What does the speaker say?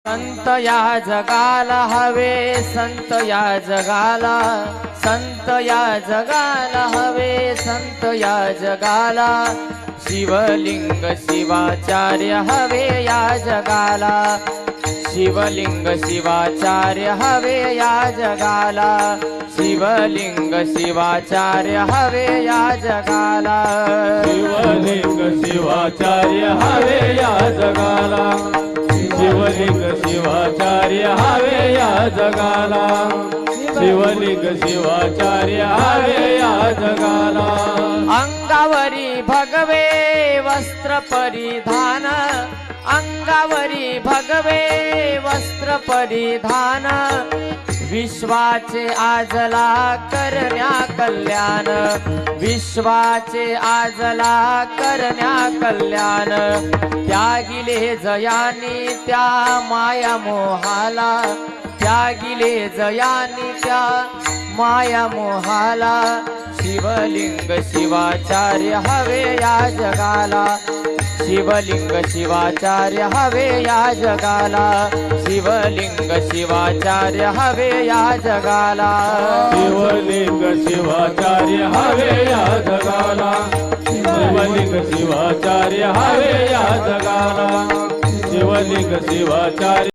संत या जगाला हवे, संत या जगाला, संत या जगाला हवे, संत या जगाला। शिवलिंग शिवाचार्य हवे या जगाला, शिवलिंग शिवाचार्य हवे या जगाला, शिवलिंग शिवाचार्य हवे या जगाला, शिवलिंग शिवाचार्य हवे या जगाला, शिवलिंग शिवाचार्य हवे या जगाला, शिवलिंग शिवाचार्य हवे या जगाला। अंगावरी भगवे वस्त्र परिधान, अंगावरी भगवे वस्त्र परिधान, विश्वाचे आजला करण्या कल्याण, विश्वाचे आजला करण्या कल्याण। त्यागिले जयानी त्या माया मोहाला, त्यागिले जयानी त्या माया मोहाला। शिवलिंग शिवाचार्य हवे या जगाला, शिवलिंग शिवाचार्य हवे या जगाला, शिवलिंग शिवाचार्य हवे या जगाला, शिवलिंग शिवाचार्य हवे या जगाला, शिवलिंग शिवाचार्य हवे या जगाला, शिवलिंग शिवाचार्य